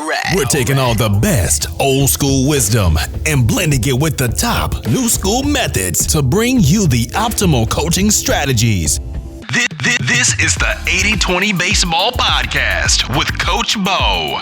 right. We're taking all the best old school wisdom and blending it with the top new school methods to bring you the optimal coaching strategies. This is the 80-20 Baseball Podcast with Coach Bo.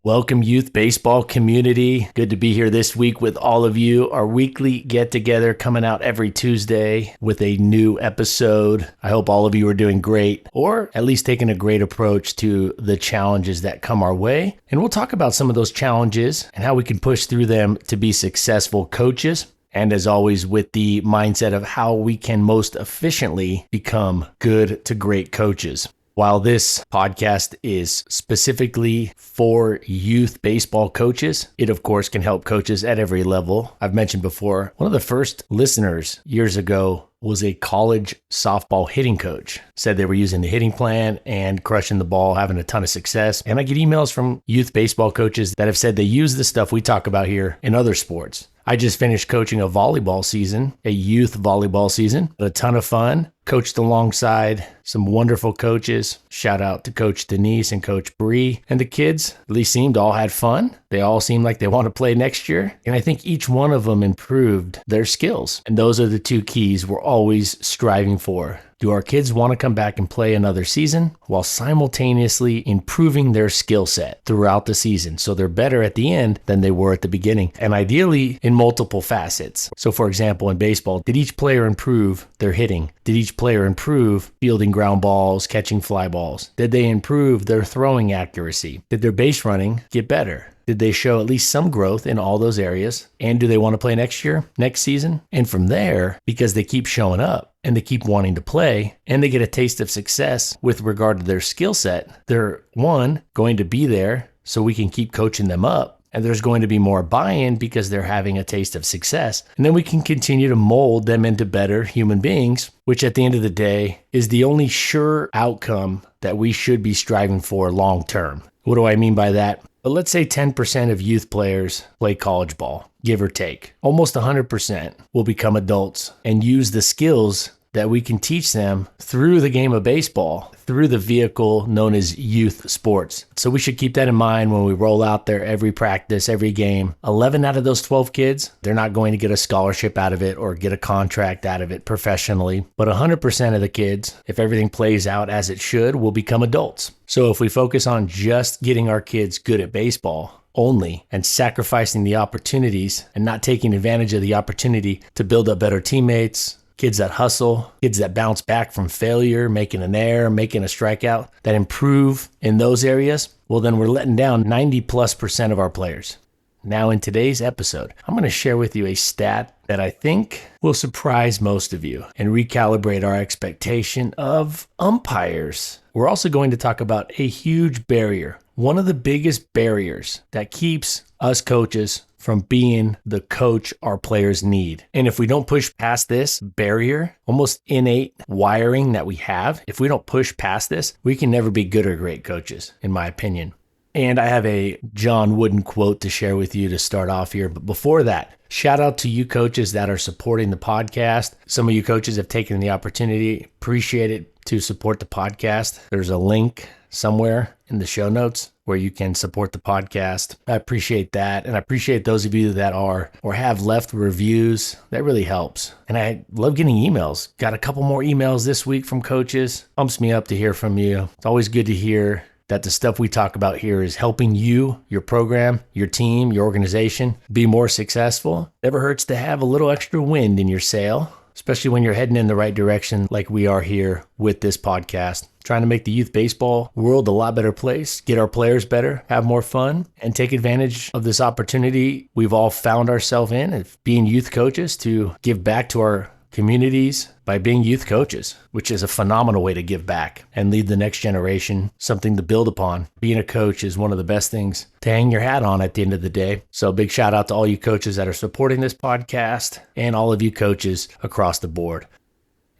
Welcome, youth baseball community. Good to be here this week with all of you. Our weekly get-together coming out every Tuesday with a new episode. I hope all of you are doing great, or at least taking a great approach to the challenges that come our way. And we'll talk about some of those challenges and how we can push through them to be successful coaches. And as always, with the mindset of how we can most efficiently become good to great coaches. While this podcast is specifically for youth baseball coaches, it of course can help coaches at every level. I've mentioned before, one of the first listeners years ago was a college softball hitting coach. Said they were using the hitting plan and crushing the ball, having a ton of success. And I get emails from youth baseball coaches that have said they use the stuff we talk about here in other sports. I just finished coaching a volleyball season, a youth volleyball season. A ton of fun. Coached alongside some wonderful coaches. Shout out to Coach Denise and Coach Bree. And the kids at least seemed all had fun. They all seemed like they want to play next year. And I think each one of them improved their skills. And those are the two keys we're always striving for. Do our kids want to come back and play another season while simultaneously improving their skill set throughout the season so they're better at the end than they were at the beginning, and ideally in multiple facets? So for example, in baseball, did each player improve their hitting? Did each player improve fielding ground balls, catching fly balls? Did they improve their throwing accuracy? Did their base running get better? Did they show at least some growth in all those areas? And do they want to play next year, next season? And from there, because they keep showing up and they keep wanting to play and they get a taste of success with regard to their skill set, they're going to be there so we can keep coaching them up. And there's going to be more buy-in because they're having a taste of success. And then we can continue to mold them into better human beings, which at the end of the day is the only sure outcome that we should be striving for long term. What do I mean by that? But let's say 10% of youth players play college ball, give or take. Almost 100% will become adults and use the skills that we can teach them through the game of baseball, through the vehicle known as youth sports. So we should keep that in mind when we roll out there every practice, every game. 11 out of those 12 kids, they're not going to get a scholarship out of it or get a contract out of it professionally. But 100% of the kids, if everything plays out as it should, will become adults. So if we focus on just getting our kids good at baseball only and sacrificing the opportunities and not taking advantage of the opportunity to build up better teammates, kids that hustle, kids that bounce back from failure, making an error, making a strikeout, that improve in those areas, well, then we're letting down 90+% of our players. Now, in today's episode, I'm going to share with you a stat that I think will surprise most of you and recalibrate our expectation of umpires. We're also going to talk about a huge barrier, one of the biggest barriers that keeps us coaches from being the coach our players need. And if we don't push past this barrier, almost innate wiring that we have, if we don't push past this, we can never be good or great coaches, in my opinion. And I have a John Wooden quote to share with you to start off here. But before that, shout out to you coaches that are supporting the podcast. Some of you coaches have taken the opportunity, appreciate it, to support the podcast. There's a link somewhere in the show notes where you can support the podcast. I appreciate that. And I appreciate those of you that are or have left reviews. That really helps. And I love getting emails. Got a couple more emails this week from coaches. Pumps me up to hear from you. It's always good to hear that the stuff we talk about here is helping you, your program, your team, your organization be more successful. Never hurts to have a little extra wind in your sail, especially when you're heading in the right direction like we are here with this podcast. Trying to make the youth baseball world a lot better place, get our players better, have more fun, and take advantage of this opportunity we've all found ourselves in of being youth coaches to give back to our communities by being youth coaches, which is a phenomenal way to give back and lead the next generation, something to build upon. Being a coach is one of the best things to hang your hat on at the end of the day. So big shout out to all you coaches that are supporting this podcast and all of you coaches across the board.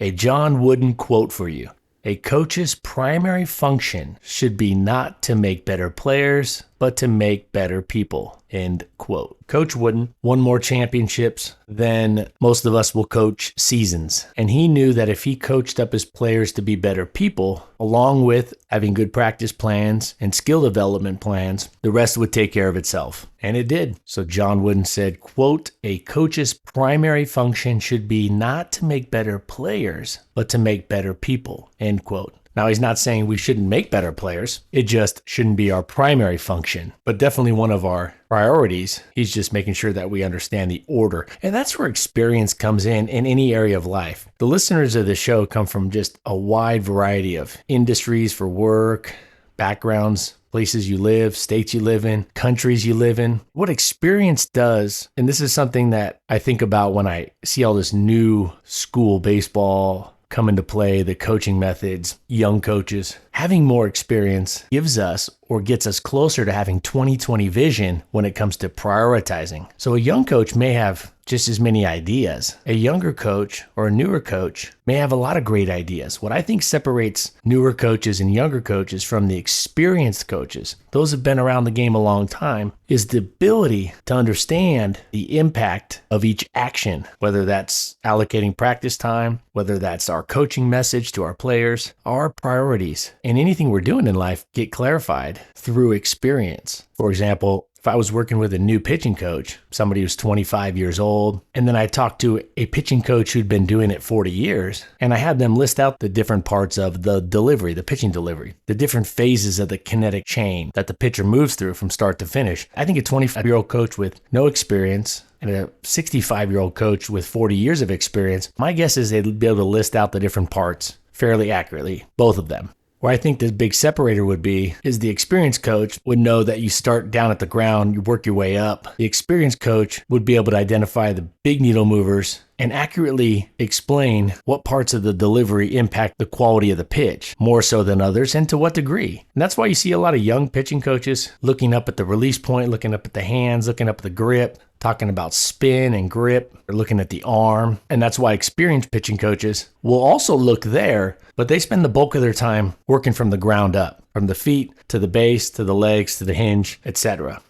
A John Wooden quote for you. A coach's primary function should be not to make better players, but to make better people. End quote. Coach Wooden won more championships than most of us will coach seasons. And he knew that if he coached up his players to be better people, along with having good practice plans and skill development plans, the rest would take care of itself. And it did. So John Wooden said, quote, "A coach's primary function should be not to make better players, but to make better people." End quote. Now, he's not saying we shouldn't make better players. It just shouldn't be our primary function, but definitely one of our priorities. He's just making sure that we understand the order. And that's where experience comes in any area of life. The listeners of the show come from just a wide variety of industries for work, backgrounds, places you live, states you live in, countries you live in. What experience does, and this is something that I think about when I see all this new school baseball come into play, the coaching methods, young coaches. Having more experience gives us or gets us closer to having 20/20 vision when it comes to prioritizing. So a young coach may have just as many ideas. A younger coach or a newer coach may have a lot of great ideas. What I think separates newer coaches and younger coaches from the experienced coaches, those who've been around the game a long time, is the ability to understand the impact of each action, whether that's allocating practice time, whether that's our coaching message to our players, our priorities, and anything we're doing in life get clarified through experience. For example, if I was working with a new pitching coach, somebody who's 25 years old, and then I talked to a pitching coach who'd been doing it 40 years, and I had them list out the different parts of the delivery, the pitching delivery, the different phases of the kinetic chain that the pitcher moves through from start to finish. I think a 25-year-old coach with no experience and a 65-year-old coach with 40 years of experience, my guess is they'd be able to list out the different parts fairly accurately, both of them. Where I think the big separator would be is the experienced coach would know that you start down at the ground, you work your way up. The experienced coach would be able to identify the big needle movers and accurately explain what parts of the delivery impact the quality of the pitch more so than others and to what degree. And that's why you see a lot of young pitching coaches looking up at the release point, looking up at the hands, looking up at the grip, talking about spin and grip, or looking at the arm. And that's why experienced pitching coaches will also look there, but they spend the bulk of their time working from the ground up, from the feet to the base, to the legs, to the hinge, etc.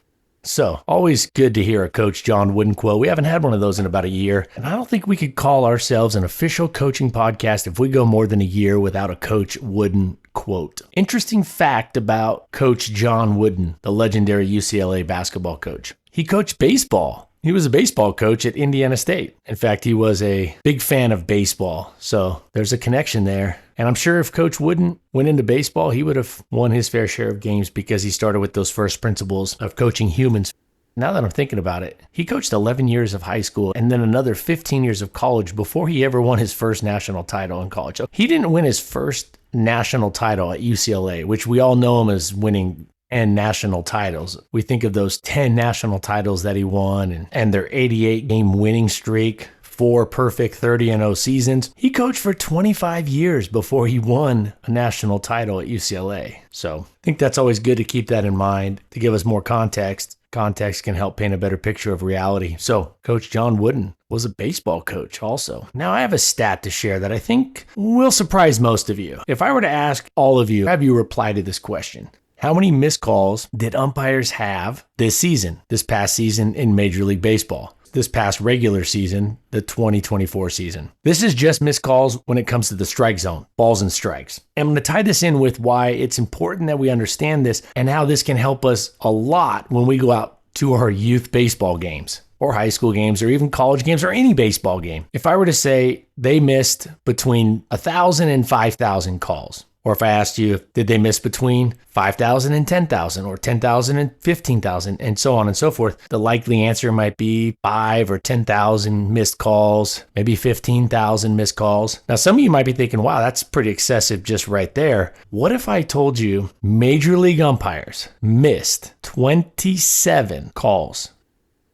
So, always good to hear a Coach John Wooden quote. We haven't had one of those in about a year, and I don't think we could call ourselves an official coaching podcast if we go more than a year without a Coach Wooden quote. Interesting fact about Coach John Wooden, the legendary UCLA basketball coach. He coached baseball. He was a baseball coach at Indiana State. In fact, he was a big fan of baseball. So there's a connection there. And I'm sure if Coach Wooden went into baseball, he would have won his fair share of games because he started with those first principles of coaching humans. Now that I'm thinking about it, he coached 11 years of high school and then another 15 years of college before he ever won his first national title in college. He didn't win his first national title at UCLA, which we all know him as winning and national titles. We think of those 10 national titles that he won and their 88-game winning streak, 4 perfect 30-0 seasons. He coached for 25 years before he won a national title at UCLA. So I think that's always good to keep that in mind to give us more context. Context can help paint a better picture of reality. So Coach John Wooden was a baseball coach also. Now I have a stat to share that I think will surprise most of you. If I were to ask all of you, have you reply to this question? How many missed calls did umpires have this past season in Major League Baseball? This past regular season, the 2024 season. This is just missed calls when it comes to the strike zone, balls and strikes. And I'm going to tie this in with why it's important that we understand this and how this can help us a lot when we go out to our youth baseball games or high school games or even college games or any baseball game. If I were to say they missed between 1,000 and 5,000 calls, or if I asked you, did they miss between 5,000 and 10,000 or 10,000 and 15,000 and so on and so forth, the likely answer might be 5 or 10,000 missed calls, maybe 15,000 missed calls. Now, some of you might be thinking, wow, that's pretty excessive just right there. What if I told you Major League umpires missed 27 calls?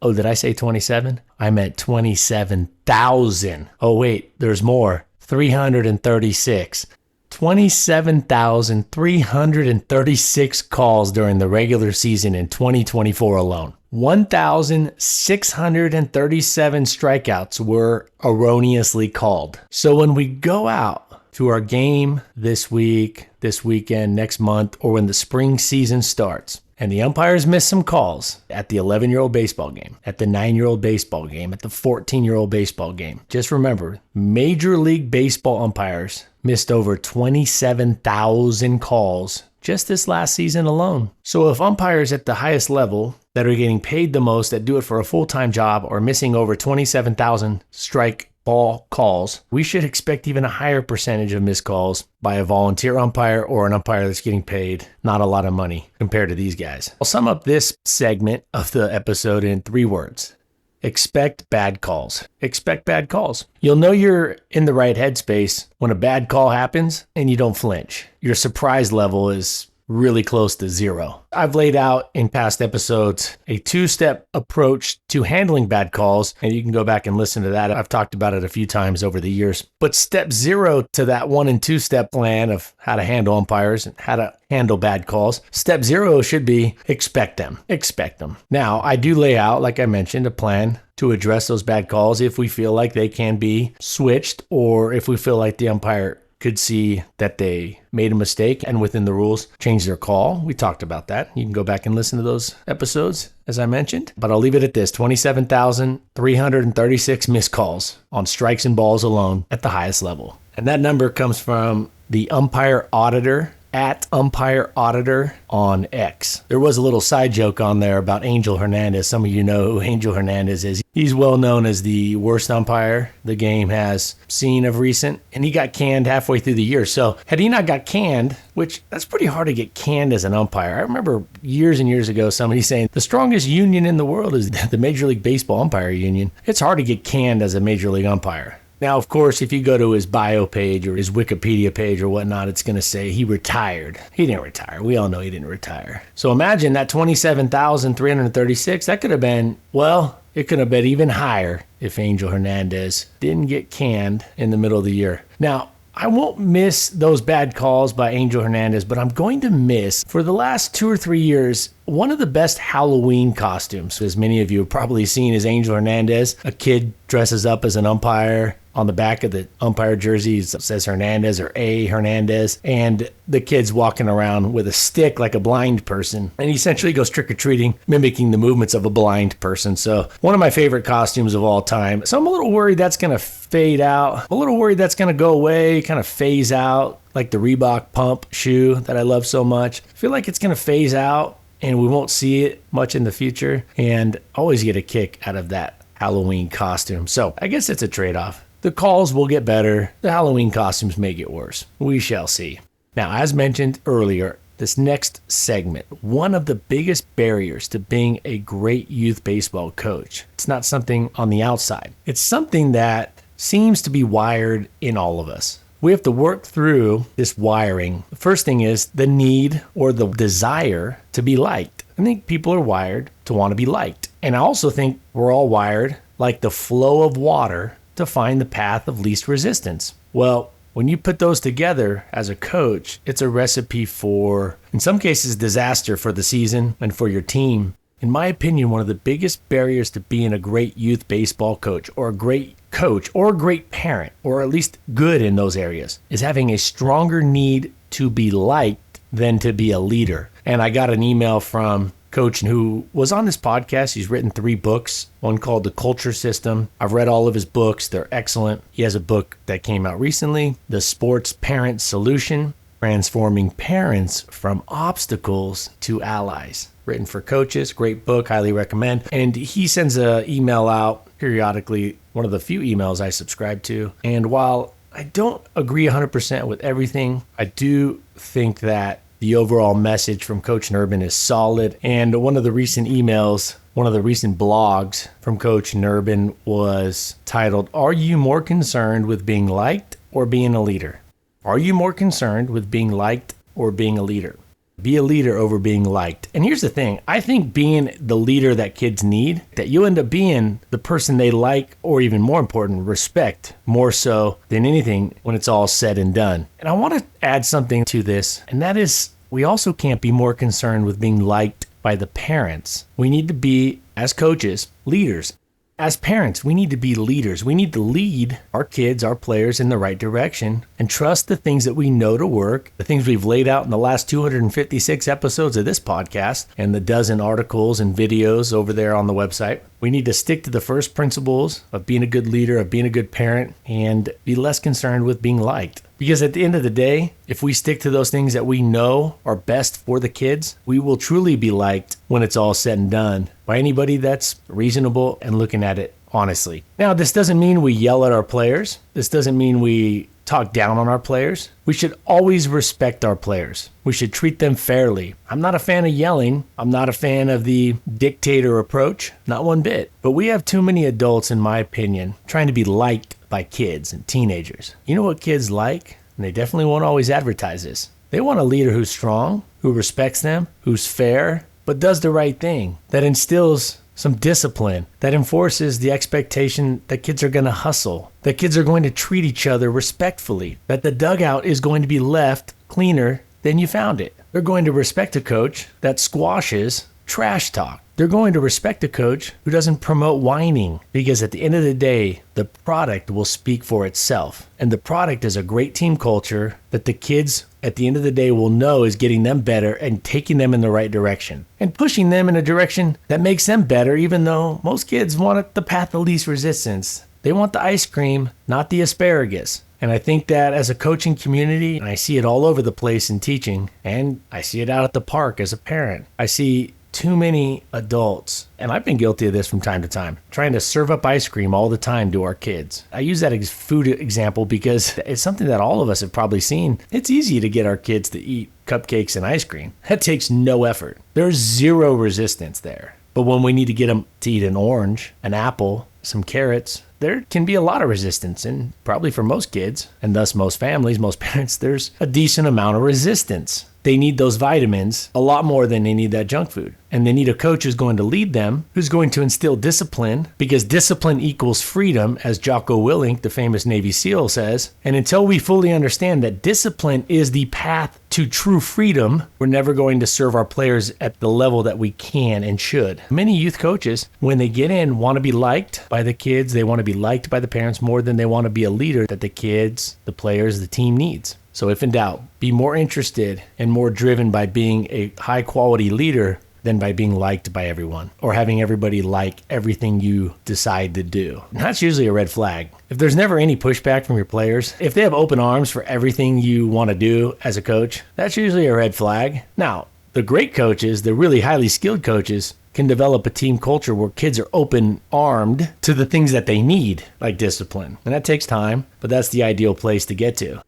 Oh, did I say 27? I meant 27,000. Oh, wait, there's more. 336. 27,336 calls during the regular season in 2024 alone. 1,637 strikeouts were erroneously called. So when we go out to our game this week, this weekend, next month, or when the spring season starts, And the umpires missed some calls at the 11-year-old baseball game, at the 9-year-old baseball game, at the 14-year-old baseball game. Just remember, Major League Baseball umpires missed over 27,000 calls just this last season alone. So if umpires at the highest level that are getting paid the most, that do it for a full-time job, are missing over 27,000 strike ball calls, we should expect even a higher percentage of missed calls by a volunteer umpire or an umpire that's getting paid not a lot of money compared to these guys. I'll sum up this segment of the episode in 3 words. Expect bad calls. Expect bad calls. You'll know you're in the right headspace when a bad call happens and you don't flinch. Your surprise level is really close to 0. I've laid out in past episodes a 2-step approach to handling bad calls, and you can go back and listen to that. I've talked about it a few times over the years. But step 0 to that 1 and 2-step plan of how to handle umpires and how to handle bad calls, step 0 should be expect them. Expect them. Now, I do lay out, like I mentioned, a plan to address those bad calls if we feel like they can be switched, or if we feel like the umpire could see that they made a mistake and within the rules change their call. We talked about that. You can go back and listen to those episodes, as I mentioned. But I'll leave it at this: 27,336 missed calls on strikes and balls alone at the highest level. And that number comes from the umpire auditor at umpire auditor on X. There was a little side joke on there about Angel Hernandez. Some of you know who Angel Hernandez is. He's well known as the worst umpire the game has seen of recent, and he got canned halfway through the year. So had he not got canned, which that's pretty hard to get canned as an umpire. I remember years and years ago somebody saying the strongest union in the world is the Major League Baseball Umpire Union. It's hard to get canned as a Major League umpire. Now, of course, if you go to his bio page or his Wikipedia page or whatnot, it's going to say he retired. He didn't retire. We all know he didn't retire. So imagine that 27,336, that could have been, well, it could have been even higher if Angel Hernandez didn't get canned in the middle of the year. Now, I won't miss those bad calls by Angel Hernandez, but I'm going to miss, for the last 2 or 3 years, one of the best Halloween costumes, as many of you have probably seen, is Angel Hernandez. A kid dresses up as an umpire. On the back of the umpire jersey, it says Hernandez or A. Hernandez. And the kid's walking around with a stick like a blind person. And he essentially goes trick-or-treating, mimicking the movements of a blind person. So one of my favorite costumes of all time. So I'm a little worried that's going to fade out. A little worried that's going to go away, kind of phase out, like the Reebok pump shoe that I love so much. I feel like it's going to phase out and we won't see it much in the future. And I always get a kick out of that Halloween costume. So I guess it's a trade-off. The calls will get better. The Halloween costumes may get worse. We shall see. Now, as mentioned earlier, this next segment, one of the biggest barriers to being a great youth baseball coach, it's not something on the outside. It's something that seems to be wired in all of us. We have to work through this wiring. The first thing is the need or the desire to be liked. I think people are wired to want to be liked. And I also think we're all wired like the flow of water to find the path of least resistance. Well, when you put those together as a coach, it's a recipe for, in some cases, disaster for the season and for your team. In my opinion, one of the biggest barriers to being a great youth baseball coach or a great parent, or at least good in those areas, is having a stronger need to be liked than to be a leader. And I got an email from coach who was on this podcast. He's written 3 books, one called The Culture System. I've read all of his books. They're excellent. He has a book that came out recently, The Sports Parent Solution, Transforming Parents from Obstacles to Allies. Written for coaches. Great book. Highly recommend. And he sends an email out periodically, one of the few emails I subscribe to. And while I don't agree 100% with everything, I do think that the overall message from Coach Nurbin is solid. And one of the recent emails, one of the recent blogs from Coach Nurbin was titled, "Are you more concerned with being liked or being a leader?" Are you more concerned with being liked or being a leader? Be a leader over being liked. And here's the thing. I think being the leader that kids need, that you end up being the person they like, or even more important, respect more so than anything when it's all said and done. And I want to add something to this, and that is we also can't be more concerned with being liked by the parents. We need to be, as coaches, leaders. As parents, we need to be leaders. We need to lead our kids, our players in the right direction and trust the things that we know to work, the things we've laid out in the last 256 episodes of this podcast and the dozen articles and videos over there on the website. We need to stick to the first principles of being a good leader, of being a good parent, and be less concerned with being liked. Because at the end of the day, if we stick to those things that we know are best for the kids, we will truly be liked when it's all said and done by anybody that's reasonable and looking at it honestly. Now, this doesn't mean we yell at our players. This doesn't mean we talk down on our players. We should always respect our players. We should treat them fairly. I'm not a fan of yelling. I'm not a fan of the dictator approach, not one bit. But we have too many adults, in my opinion, trying to be liked by kids and teenagers. You know what kids like? And they definitely won't always advertise this. They want a leader who's strong, who respects them, who's fair, but does the right thing, that instills some discipline, that enforces the expectation that kids are going to hustle, that kids are going to treat each other respectfully, that the dugout is going to be left cleaner than you found it. They're going to respect a coach that squashes trash talk. They're going to respect a coach who doesn't promote whining, because at the end of the day, the product will speak for itself. And the product is a great team culture that the kids at the end of the day will know is getting them better and taking them in the right direction and pushing them in a direction that makes them better, even though most kids want the path of least resistance. They want the ice cream, not the asparagus. And I think that as a coaching community, and I see it all over the place in teaching, and I see it out at the park as a parent, I see too many adults, and I've been guilty of this from time to time, trying to serve up ice cream all the time to our kids. I use that as food example because it's something that all of us have probably seen. It's easy to get our kids to eat cupcakes and ice cream. That takes no effort. There's zero resistance there. But when we need to get them to eat an orange, an apple, some carrots, there can be a lot of resistance, and probably for most kids, and thus most families, most parents, there's a decent amount of resistance. They need those vitamins a lot more than they need that junk food. And they need a coach who's going to lead them, who's going to instill discipline, because discipline equals freedom, as Jocko Willink, the famous Navy SEAL, says. And until we fully understand that discipline is the path to true freedom, we're never going to serve our players at the level that we can and should. Many youth coaches, when they get in, want to be liked by the kids. They want to be liked by the parents more than they want to be a leader that the kids, the players, the team needs. So if in doubt, be more interested and more driven by being a high quality leader than by being liked by everyone or having everybody like everything you decide to do. And that's usually a red flag. If there's never any pushback from your players, if they have open arms for everything you want to do as a coach, that's usually a red flag. Now, the great coaches, the really highly skilled coaches, can develop a team culture where kids are open-armed to the things that they need, like discipline. And that takes time, but that's the ideal place to get to.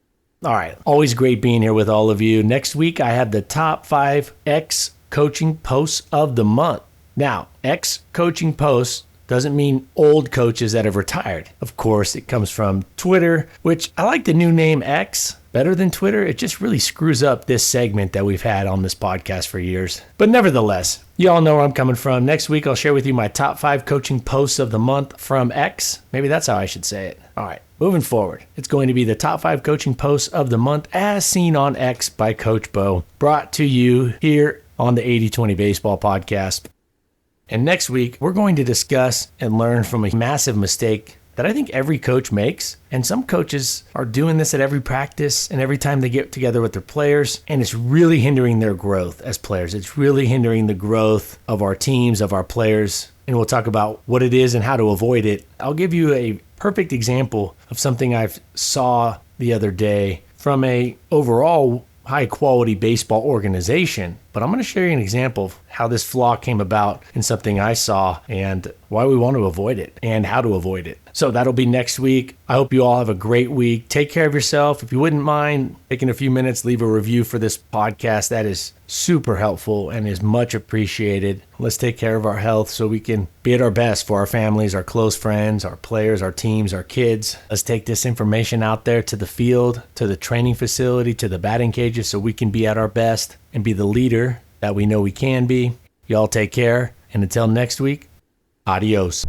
All right, always great being here with all of you. Next week, I have the top 5 X coaching posts of the month. Now, X coaching posts doesn't mean old coaches that have retired. Of course, it comes from Twitter, which I like the new name X better than Twitter. It just really screws up this segment that we've had on this podcast for years. But nevertheless, you all know where I'm coming from. Next week, I'll share with you my top 5 coaching posts of the month from X. Maybe that's how I should say it. All right, moving forward, it's going to be the top 5 coaching posts of the month as seen on X by Coach Bo, brought to you here on the 80/20 Baseball Podcast. And next week, we're going to discuss and learn from a massive mistake that I think every coach makes. And some coaches are doing this at every practice and every time they get together with their players. And it's really hindering their growth as players. It's really hindering the growth of our teams, of our players. And we'll talk about what it is and how to avoid it. I'll give you a perfect example of something I saw the other day from a overall high quality baseball organization. But I'm going to share you an example of how this flaw came about in something I saw and why we want to avoid it and how to avoid it. So that'll be next week. I hope you all have a great week. Take care of yourself. If you wouldn't mind taking a few minutes, leave a review for this podcast. That is super helpful and is much appreciated. Let's take care of our health so we can be at our best for our families, our close friends, our players, our teams, our kids. Let's take this information out there to the field, to the training facility, to the batting cages so we can be at our best and be the leader that we know we can be. Y'all take care. And until next week, adios.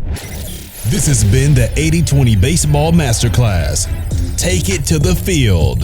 This has been the 80/20 Baseball Masterclass. Take it to the field.